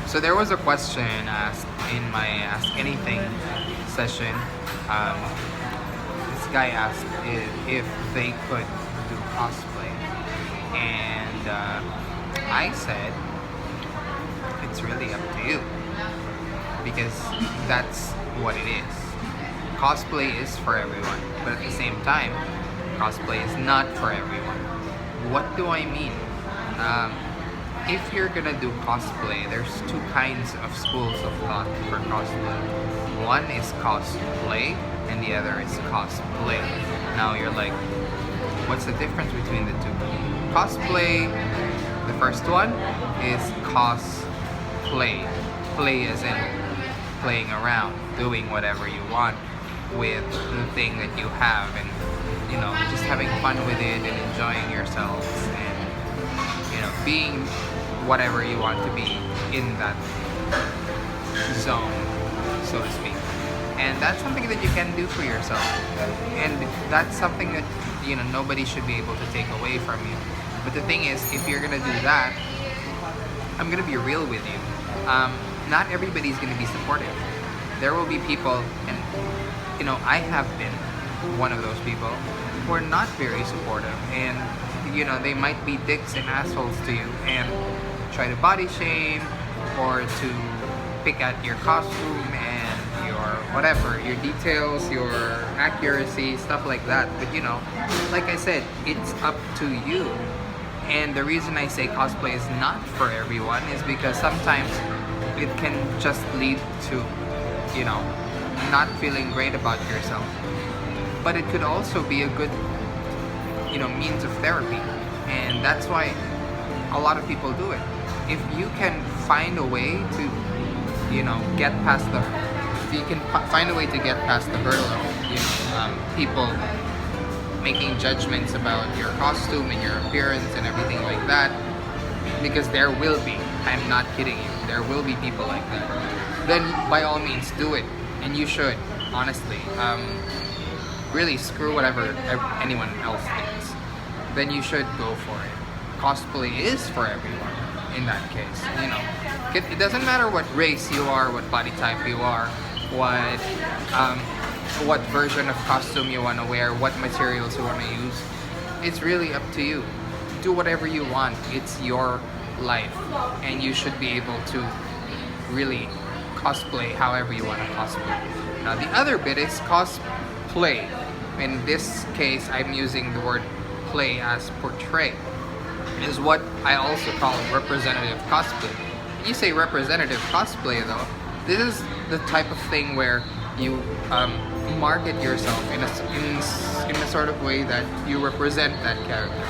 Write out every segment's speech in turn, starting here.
So there was a question asked in my Ask Anything session. Um, this guy asked if they could do cosplay, and I said it's really up to you because that's what it is. Cosplay is for everyone, but at the same time, cosplay is not for everyone. What do I mean? If you're gonna do cosplay, there's two kinds of schools of thought for cosplay. One is cosplay, and the other is cosplay. Now you're like, what's the difference between the two? Cosplay, the first one, is cosplay. Play as in playing around, doing whatever you want with the thing that you have, and just having fun with it and enjoying yourselves, and being whatever you want to be in that zone, so to speak. And that's something that you can do for yourself, and that's something that nobody should be able to take away from you. But the thing is, if you're gonna do that, I'm gonna be real with you. Not everybody's gonna be supportive. There will be people, and I have been one of those people who are not very supportive, and they might be dicks and assholes to you and try to body shame or to pick at your costume and your whatever, your details, your accuracy, stuff like that. But like I said, it's up to you. And the reason I say cosplay is not for everyone is because sometimes it can just lead to not feeling great about yourself. But it could also be a good means of therapy, and that's why a lot of people do it. If you can find a way to get past the hurdle of people making judgments about your costume and your appearance and everything like that, because there will be, I'm not kidding you, there will be people like that, then by all means do it, and you should, honestly. Really, screw whatever anyone else thinks. Then you should go for it. Cosplay is for everyone in that case. It doesn't matter what race you are, what body type you are, what version of costume you want to wear, what materials you want to use. It's really up to you. Do whatever you want. It's your life, and you should be able to really cosplay however you want to cosplay. Now the other bit is cosplay. In this case, I'm using the word play as portray. Is what I also call representative cosplay. You say representative cosplay though, this is the type of thing where you market yourself in a sort of way that you represent that character.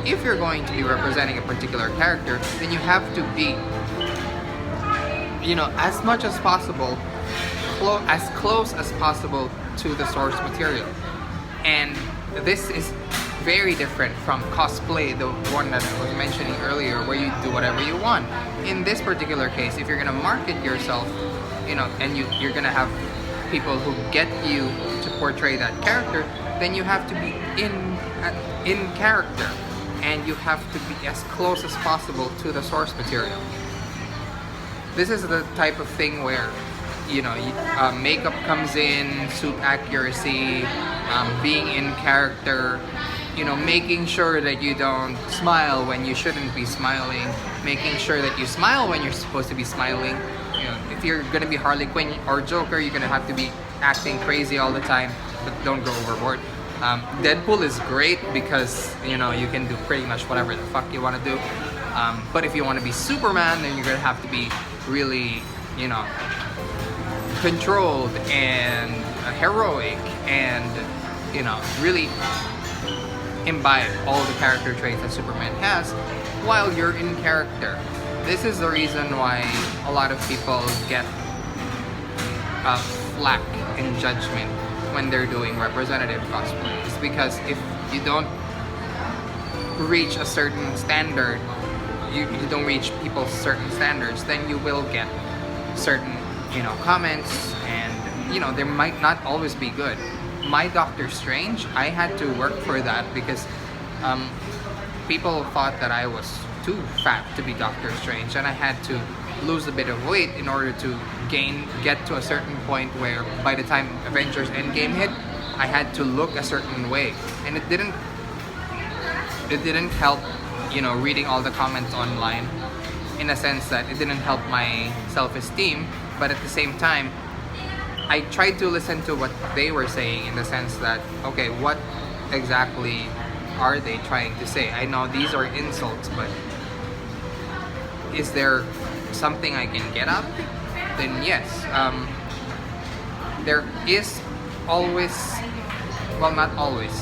If you're going to be representing a particular character, then you have to be, as much as possible, as close as possible to the source material. And this is very different from cosplay, the one that I was mentioning earlier, where you do whatever you want. In this particular case, if you're gonna market yourself, and you're gonna have people who get you to portray that character, then you have to be in character, and you have to be as close as possible to the source material. This is the type of thing where makeup comes in, suit accuracy, being in character, making sure that you don't smile when you shouldn't be smiling, making sure that you smile when you're supposed to be smiling. If you're gonna be Harley Quinn or Joker, you're gonna have to be acting crazy all the time, but don't go overboard. Deadpool is great because you can do pretty much whatever the fuck you want to do. But if you want to be Superman, then you're gonna have to be really, controlled and heroic, and really imbibe all the character traits that Superman has while you're in character. This is the reason why a lot of people get flack and judgment when they're doing representative cosplay. It's because if you don't reach a certain standard, you don't reach people's certain standards, then you will get certain comments, and they might not always be good. My Doctor Strange, I had to work for that because people thought that I was too fat to be Doctor Strange, and I had to lose a bit of weight in order to get to a certain point where by the time Avengers Endgame hit, I had to look a certain way, and it didn't help, reading all the comments online, in a sense that it didn't help my self-esteem. But at the same time, I tried to listen to what they were saying, in the sense that, okay, what exactly are they trying to say? I know these are insults, but is there something I can get up? Then yes. There is always, well, not always,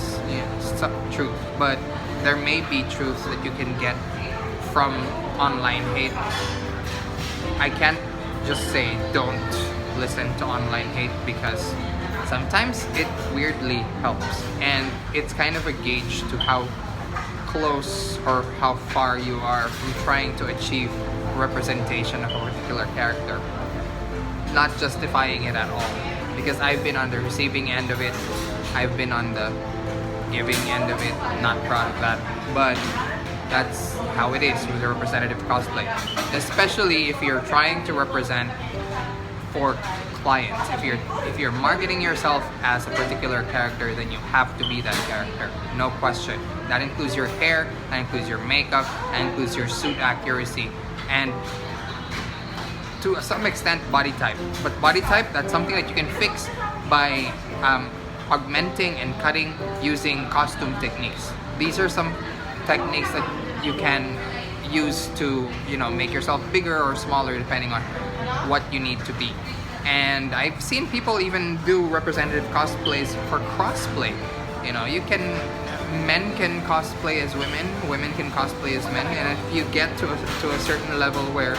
some truth, but there may be truths that you can get from online hate. I can't just say don't listen to online hate, because sometimes it weirdly helps, and it's kind of a gauge to how close or how far you are from trying to achieve representation of a particular character. Not justifying it at all, because I've been on the receiving end of it, I've been on the giving end of it. Not proud of that, but that's how it is with the representative cosplay, especially if you're trying to represent for clients. If you're marketing yourself as a particular character, then you have to be that character, no question. That includes your hair, that includes your makeup, that includes your suit accuracy, and to some extent body type. But body type, that's something that you can fix by augmenting and cutting using costume techniques. These are some techniques that you can use to make yourself bigger or smaller depending on what you need to be. And I've seen people even do representative cosplays for crossplay. Men can cosplay as women, women can cosplay as men, and if you get to a certain level where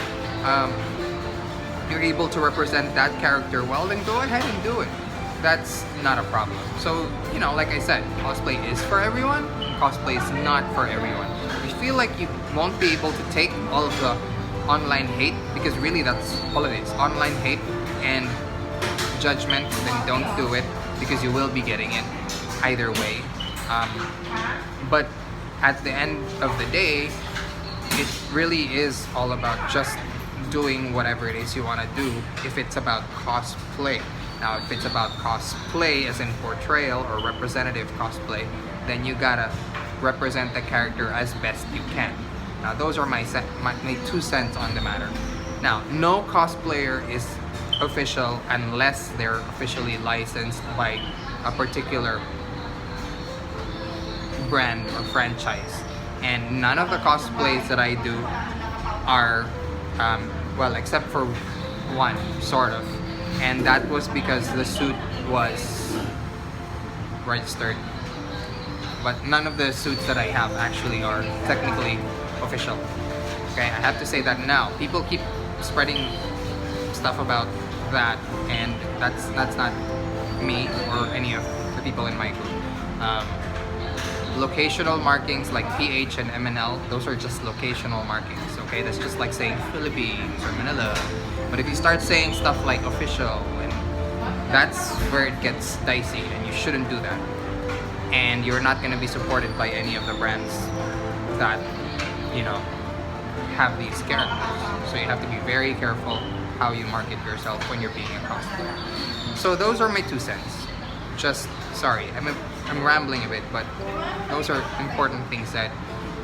you're able to represent that character well, then go ahead and do it. That's not a problem. So, like I said, cosplay is for everyone, cosplay is not for everyone. If you feel like you won't be able to take all of the online hate, because really that's all it is, online hate and judgment, then don't do it, because you will be getting it either way. But at the end of the day, it really is all about just doing whatever it is you want to do if it's about cosplay. Now, if it's about cosplay as in portrayal or representative cosplay, then you gotta represent the character as best you can. Now, those are my 2 cents on the matter. Now, no cosplayer is official unless they're officially licensed by a particular brand or franchise. And none of the cosplays that I do are, well, except for one, sort of. And that was because the suit was registered. But none of the suits that I have actually are technically official. Okay, I have to say that now. People keep spreading stuff about that, and that's not me or any of the people in my group. Locational markings like PH and MNL, those are just locational markings, okay? That's just like saying Philippines or Manila. But if you start saying stuff like official, and that's where it gets dicey, and you shouldn't do that. And you're not going to be supported by any of the brands that, have these characters. So you have to be very careful how you market yourself when you're being a cosplayer. So those are my 2 cents. Just, sorry, I'm rambling a bit, but those are important things that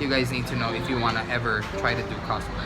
you guys need to know if you want to ever try to do cosplay.